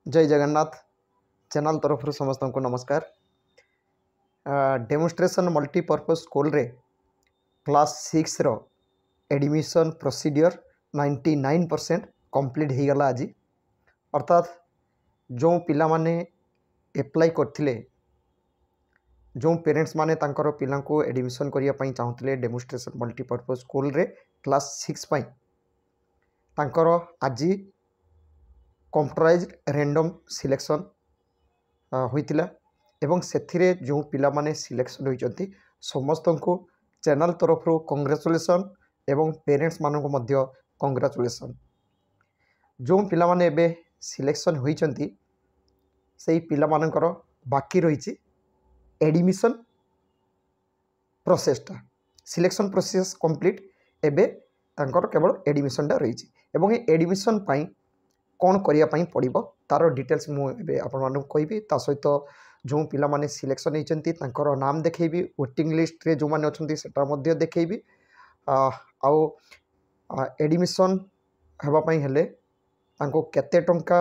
जय जगन्नाथ चैनल तरफ समस्त को नमस्कार। डेमोन्स्ट्रेशन मल्टीपर्पज स्कूल रे क्लास 6 रो एडमिशन प्रोसीडियर 99% कंप्लीट हो गला आज। अर्थात जो पिला माने एप्लाई करथिले, जो पेरेंट्स माने तांकर पिला को एडमिशन करिया पई चाहुतले डेमोन्स्ट्रेशन मल्टीपर्पज स्कूल रे क्लास 6 पई तांकर आज कंप्यूटराइज्ड रैंडम सिलेक्शन होइतिला एवं सेथिरे जो पिला माने सिलेक्शन होइचंती समस्त को चैनल तरफ कांग्रेचुलेसन एवं पेरेंट्स मानक मध्य कांग्रेचुलेसन। जो पिला माने एबे सिलेक्शन होइचंती सेही पिला मानकर बाकी रहिछि एडमिशन प्रोसेसटा। सिलेक्शन प्रोसेस कंप्लीट, एबे तांकर केवल एडमिशनटा रहिछि एवं ए एडमिशन पई कौन करिया पई पड़िबो तार डिटेल्स मु एबे आपन मानू कहबी। ता सहित जो पिला माने सिलेक्शन होइचंती तांकर नाम देखैबी, वेटिंग लिस्ट रे जो माने अछंती सेटा मध्ये देखैबी। आउ एडमिशन हेबा पई हेले तांको केते टंका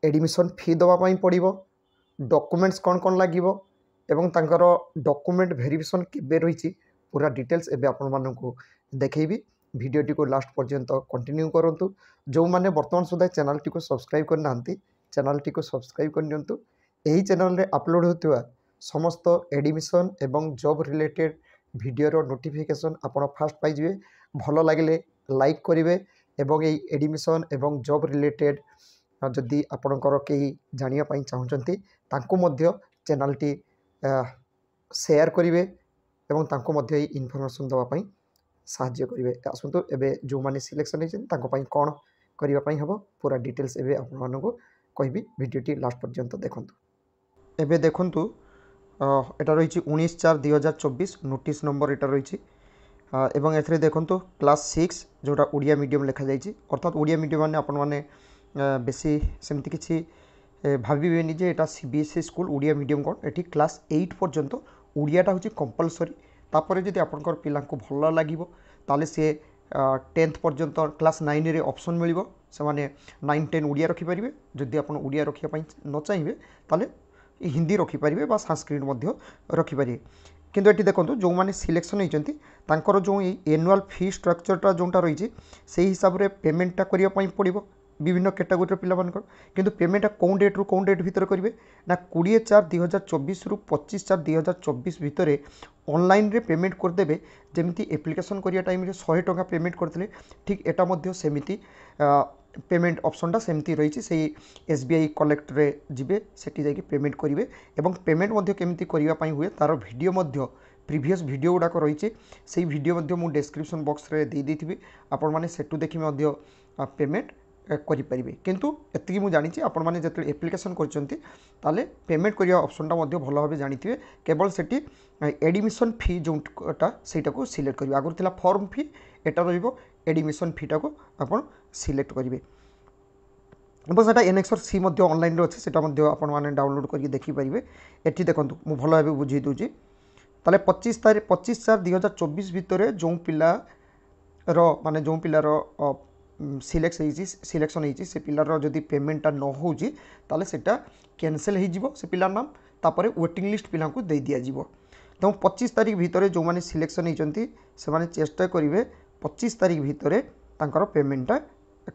एडमिशन फी दवा पई पड़िबो, डॉक्यूमेंट्स कौन कौन लागिबो एवं तांकर डॉक्यूमेंट वेरिफिकेशन केबे रहिछि पूरा डिटेल्स एबे आपन मानू देखैबी। वीडियो टी को लास्ट पर्यंत कंटिन्यू करंतु। जो माने वर्तमान सुधा चैनल टी को सब्सक्राइब करना चैनल टी को सब्सक्राइब कर दियंतु। एही चैनल रे अपलोड होतुवा समस्त एडमिशन एवं जॉब रिलेटेड वीडियो रो नोटिफिकेशन आपण फास्ट पाई जिवे। भलो लागले लाइक करिवे एवं एही एडमिशन एवं जॉब रिलेटेड जदि आपणकर केही जानिया पई चाहुचंती तांको मध्य चैनल टी शेयर करिवे एवं तांको मध्य एही इन्फॉर्मेशन दवा पई साहाଯ୍य करिवे। आसंतु एबे जो माने सिलेक्शन होइछन तांको पई कोन करिवा पई हबो पूरा डिटेल्स एबे आपन मानको कहबी। वीडियो टी लास्ट पर्यंत देखंतु। एबे देखंतु एटा रहिछि 19/4/2024 नोटिस नंबर एटा रहिछि एवं एथरे देखंतु क्लास 6 जोटा ओडिया मीडियम लिखा जाइछि। अर्थात ओडिया मीडियम माने आपन माने बेसी सेमति किछि भाबिबेनी जे एटा सीबीएसई स्कूल ओडिया मीडियम कोन। एठी क्लास 8 पर्यंत ओडियाटा होछि कंपलसरी। तापर जदि आपनकर पिला को भल लागिबो ताले से 10th पर्यंत क्लास 9 रे ऑप्शन मिलिबो, से माने 9 10 ओडिया रखि परिबे। जदि आपन ओडिया रखिया पई न चाहिबे ताले हिंदी रखि परिबे बा संस्कृत मध्य रखि परिबे। किंतु एटी देखंतु जो माने सिलेक्शन होइचंती तांकर जो एनुअल फी स्ट्रक्चरटा जोंटा रहिछि सेही हिसाब रे पेमेंटटा करिया पई पड़िबो विभिन्न कैटेगोरी पिला मानकर। किंतु पेमेंटा कौन डेट रु कौन डेट भितर करेंगे ना 20/4/2024 रु 25/4/2024 भितर ऑनलाइन रे पेमेंट करदेवे। जमीती एप्लिकेशन करिया टाइम रे 100 टका पेमेंट करथिले ठीक एटा मध्य सेमिति पेमेंट ऑप्शनटा सेमती रही से एसबीआई कलेक्ट रे जिबे सेठी जाके पेमेंट करेंगे एवं पेमेंट मध्य केमिति करिया पई हुए तार वीडियो मध्य प्रीवियस वीडियो गुड़ाक रही से वीडियो मध्य मु डिस्क्रिप्शन बॉक्स रे दे देथिबी। आपण माने सेटू देखि मध्य पेमेंट करें। किंतु एति मु जानी आपण माने जते एप्लिकेशन करचंती ताले पेमेंट करिया ऑप्शनटा मध्य भल भाबे जानिथिबे। केवल सेठी एडमिशन फी जोटा सेटा को सिलेक्ट करिवे। आगुर थिला फॉर्म फी, एटा रहिबो एडमिशन फीटा को आपण सिलेक्ट करिवे। एवं सेटा एनएक्सर सी मध्य ऑनलाइन रे अछि, सेटा मध्य आपण माने डाउनलोड करके देखि परिबे। एठी देखंतु मु भल भाबे बुझी दोछि। ताले 25/4/2024 भितरे जो पिला रो माने जो पिला रो सिलेक्शन होइछि से पिलार जदि पेमेंटा न होउछि ताले सेटा कैंसिल हो जिवो। से पिलार नाम तापरे वेटिंग लिस्ट पिला को दे दिया जिवो। तो 25 तारिख भितर जो माने सिलेक्शन होइचंती से माने चेष्टा करिवे 25 तारिख भितर तांकर पेमेंटा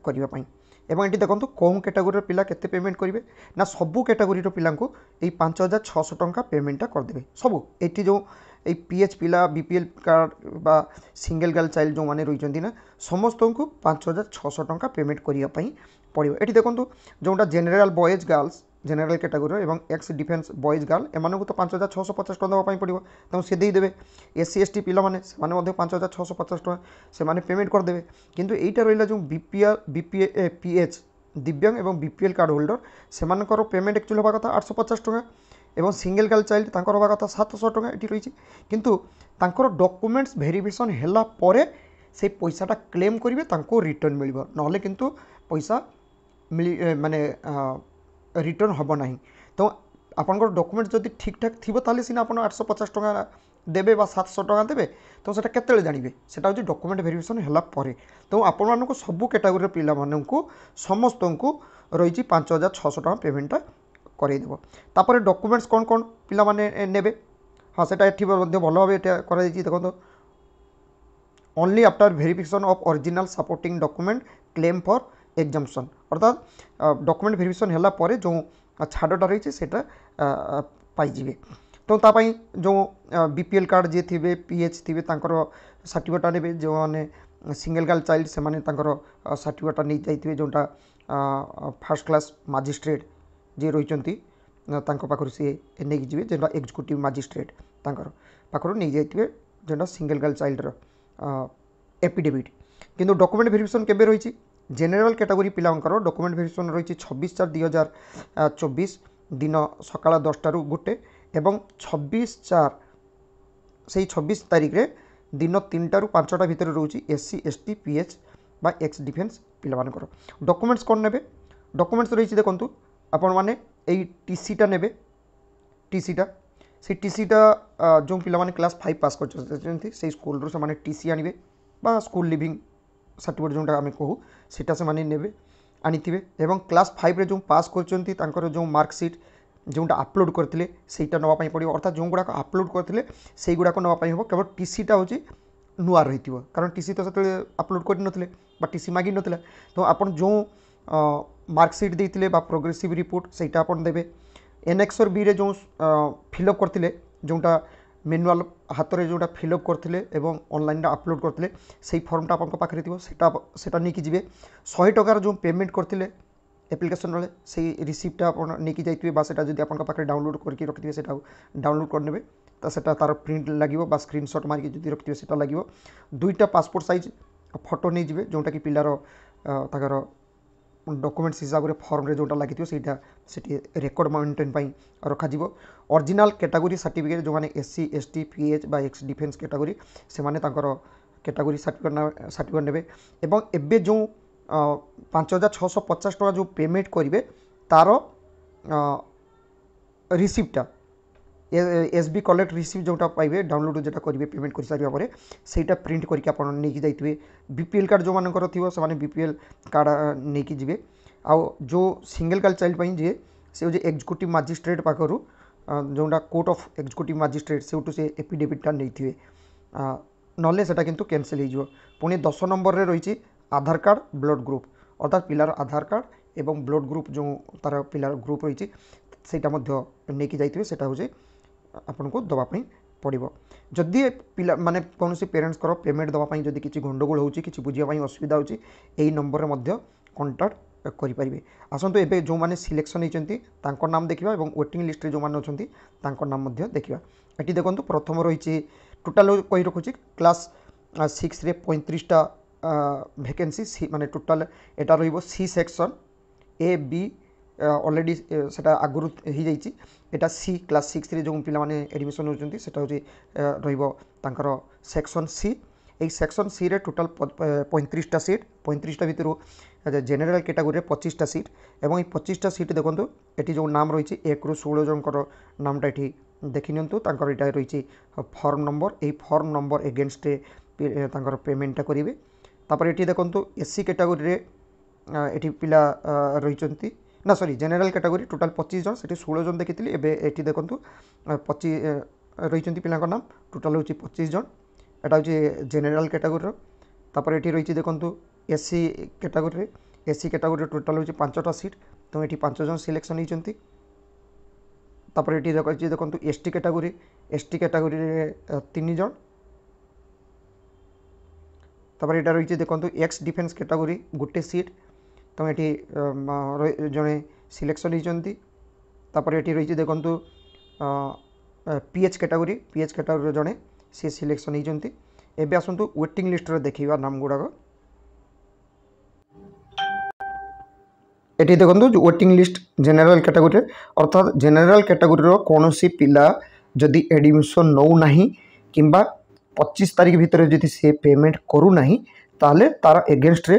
करिवा पई। एवं एटी देखंतु कोन कैटेगोरी पिला केते पेमेंट करिवे ना सबु कैटेगोरी रो पिला को एई 5600 टंका पेमेंटा कर देबे सबु। एटी जो ए पीएच पिला बीपीएल कार्ड बा सिंगल गर्ल चाइल्ड जो माने रहिचंती ना समस्त को 5600 टंका पेमेंट करिया पई पड़िबो। एटी देखंतु जोटा general boys girls general category एवं एक्स डिफेंस बॉयज गर्ल एमानकु तो 5650 टंका पई पड़िबो तो से दे देबे। एससी एसटी पिला माने से माने मध्ये 5650 टंका से माने पेमेंट कर देबे। किंतु एटा रहिला जो बीपीएल बीपीए पीएच दिव्यांग एवं बीपीएल कार्ड होल्डर से मानकर पेमेंट एक्चुअली होबा कथा 850 टंका एवं सिंगल गर्ल चाइल्ड तांकर होबा कथा 700 टंका एटी रहिछि। किंतु तांकर डॉक्यूमेंट्स वेरिफिकेशन हैला परे से पैसाटा क्लेम करिवे तांको रिटर्न मिलिबो, नहले किंतु पैसा मिली माने रिटर्न हबो नाही। तो आपनकर डॉक्यूमेंट जदि ठीक ठाक थिबो ताले सिना आपन 850 टंका देबे बा 700 टंका देबे तो सेटा केतेले जानिबे सेटा डॉक्यूमेंट वेरिफिकेशन हैला परे। तो आपण मानको सब कैटेगोरी पिला माननको समस्त को रही 5600 टका पेमेंटा करदेव। तापर डॉक्यूमेंट्स कौन कौन पिला माने नेबे हाँ सेटा एठी भल भाव कर देखो only after verification of original supporting document claim for exemption अर्थात डॉक्यूमेंट वेरिफिकेशन है पर जो छाड़टा रही है पाइबे। तो तापाई जो बीपीएल कार्ड जी थे पीएच थे सर्टिफिकेटा ने जो मैंने सिंगल गर्ल चाइल्ड से सर्टिफिकेटा नहीं जाइए जोटा फास्ट क्लास मजिस्ट्रेट जी रही पाखर सी नहीं जी जो एग्जीक्यूटिव मजिस्ट्रेट पाखर नहीं जाइए जोटा सिंगल गर्ल चाइल्डर एफिडेविट। किंतु डॉक्यूमेंट वेरिफिकेशन केबे रही जेनेराल कैटेगरी पिलांकर डॉक्यूमेंट वेरिफिकेशन रही 26/4/2024 दिन सकाल 10 टा गोटे एवं 26/4 से 26 तारीख रे दिन 3टा ରୁ 5टा भितर रोची एससी एसटी पीएच बा एक्स डिफेन्स पिलामानकर डॉक्यूमेंट्स कौन नेबे डॉक्यूमेंट्स रही देखंतु आपण माने एई टीसीटा नेबे टीसीटा से टीसीटा जो पिला माने क्लास 5 पास कर से स्कूल रो से माने टीसी आनिबे बा स्कूल लिविंग सर्टिफिकेट जोटा आम कहूँ सीटा से माने नेबे आनीथिबे एवं क्लास 5 रे जो पास करचंती तांकर जो मार्कशीट जोटा अपलोड करते सहीटा नापी पड़ो अर्थात जो गुड़ाक अपलोड करते से गुड़ाक नापी हम केवल टीसीटा हूँ नुआ रही कारण टीसी तो से अपलोड कर टीसी मागी ना तो आपन जो मार्कशीट देते प्रोग्रेसिव रिपोर्ट सहीटा आप देवे एनेक्सर बी रे जो फिलअप करते जोटा मैनुअल हाथ में जोटा फिलअप करते ऑनलाइन अपलोड करते से फॉर्मटा आप पाखे थोड़ा नहीं जी 100 टकार जो पेमेंट करते एप्लिकेशन वाले से रिसीप्टा आप नहीं जाइए जब आप पाखे डाउनलोड करके रखिए से डाउनलोड करने तो सेटा तार प्रिंट लगे स्क्रीनशॉट मारिक जो रखिए से लगे 2टा पासपोर्ट साइज फोटो नहीं जी जोटा कि पिलार ताकर डॉक्यूमेंट्स हिसाब से फॉर्म रे जोटा लगी से रेकर्ड मेंटेन रखा ओरिजिनल कैटेगरी सर्टिफिकेट जो मैंने एससी एसटी पीएच बा एक्स डिफेन्स कैटेगरी से माने कैटेगरी सर्टिफिकेट नेबे एवं एबे जो 5650 टका जो पेमेंट करेंगे तार रिसीप्टा एसबी कलेक्ट रिसीप्ट जोटा पाइबे डाउनलोड जोटा करेंगे पेमेंट कर सारा पर सहीटा प्रिंट करके आप नहीं जाइए बीपीएल कार्ड जो मानकर थी से बीपीएल कार्ड नहीं जी आउ जो सिंगल गर्ल चाइल्ड जी से एग्जीक्यूटिव मजिस्ट्रेट पाखर जोटा कोर्ट ऑफ एग्जीक्यूटिव मजिस्ट्रेट से एफिडेविटा नहीं थे ना से किंतु कैंसिल हो पुणी 10 नंबर रे रही आधार कार्ड ब्लड ग्रुप अर्थात पिलार आधार कार्ड एवं ब्लड ग्रुप जो तार पिलार ग्रुप रही सेटा नहीं जाइए से आपन को दवापाई पड़ो जदि पिला माने कौन पेरेंट्स पेमेंट दवापाई जदि किसी गंडगोल हो बुझाई असुविधा होची एई नंबर रे कंटाक्ट करें। आसतु एबे जो माने सिलेक्शन होती नाम देखा और वेटिंग लिस्ट रे जो माने अछंती तांको नाम देखा। ये देखो प्रथम रही टोटाल कही रखुची क्लास 6 रे 35टा वैकेंसी माने टोटाल एटा रहिबो C section A B already सेटा आगुरु हो जाइए एटा सी क्लास 6 रे जो पिला माने एडमिशन होचंती सेटा होची रहिबो तांकर section C A section C रे टोटाल 35टा सीट 35टा भितर जेनेराल कैटेगरी 25टा सीट एवं 25टा सीट देखो ये जो नाम रही 1 ରୁ 16 जनकर नामटा ये देखी नियंतु तांकर एटा रही फॉर्म नंबर यही फॉर्म नंबर एगेन्स्ट तांकर पेमेंटा करेंगे। तापर ये देखो एससी कैटेगरी ये पिला रही ना सॉरी जेनेराल कैटेगरी टोटाल 25 जन से 16 जन देखी ये देखो 25 रही पिला नाम टोटाल हूँ 25 जन एटा हूँ जेनेराल कैटेगरी तापर ये रही देखो एससी कैटेगरी टोटाल हूँ 5टा सीट तो ये 5 जन सिलेक्शन होती। तापर ये देखो एसटी कैटेगरी 3 जन तापर यहाँ रही देखो एक्स डिफेन्स कैटेगरी गोटे सीट तो ये जड़े सिलेक्शन होती। तापर ये रही देखो पीएच कैटेगरी जड़े सी सिलेक्शन होती। एबे आसतु वेटिंग लिस्ट रे देखिबा नाम गुड़ाक ये देखो जो वेटिंग लिस्ट जेनेराल कैटेगरी अर्थात जेनेराल कैटेगरी कौन सी पिला जदि एडमिशन नौ नहीं किंबा 25 तारीख भितर जदि से पेमेंट करू नहीं ताले तार एगेन्स्ट रे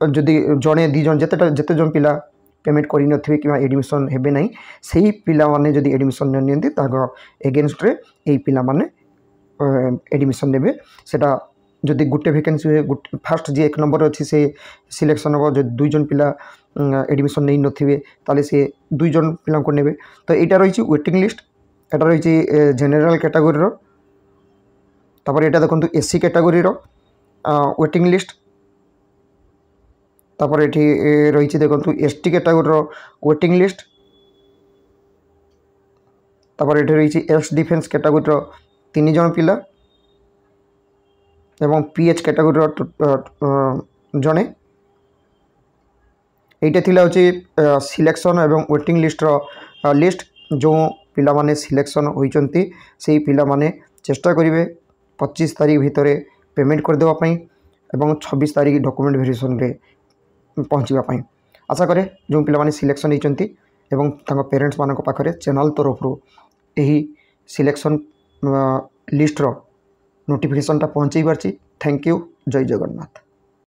जदि जड़े दी जन जिते जन पिला पेमेंट करि नथिबे कि एडमिशन हेबे नहीं सही पिला माने जदि एडमिशन न नियंती ताको एगेन्स्ट रे एई पिला माने एडमिशन नेबे सेटा जदि गोटे वैकेंसी फास्ट जी 1 नंबर अच्छी से सिलेक्शन हम जो 2 जन पिला एडमिशन नहीं नथिबे ताले से 2 जन पिला को नेबे। तो एटा रही वेटिंग लिस्ट, एटा रही जनरल कैटेगरी रो, तापर एटा देखंतु एससी कैटेगरी रो वेटिंग लिस्ट, तापर एठी रही देखंतु एसटी कैटेगरी रो वेटिंग लिस्ट, तापर एठी रही एस डिफेंस कैटेगरी रो 3 जन पिला एवं पीएच कैटेगरी रो जने। एटा थिला होची सिलेक्शन एवं वेटिंग लिस्ट रो लिस्ट। जो पिला माने सिलेक्शन होइचंती सेही पिला माने चेष्टा करिवे 25 तारीख भितर पेमेंट कर देवा पई एवं 26 तारीख डॉक्यूमेंट वेरिफिकेशन रे पहुँचवा पई। आशा करे जो पिला माने सिलेक्शन होइचंती एवं तांको पेरेंट्स मानक पाखरे चैनल तरफ रो एही सिलेक्शन लिस्ट रो नोटिफिकेशन टा पहुँचाई पारची। Thank you. जय जगन्नाथ।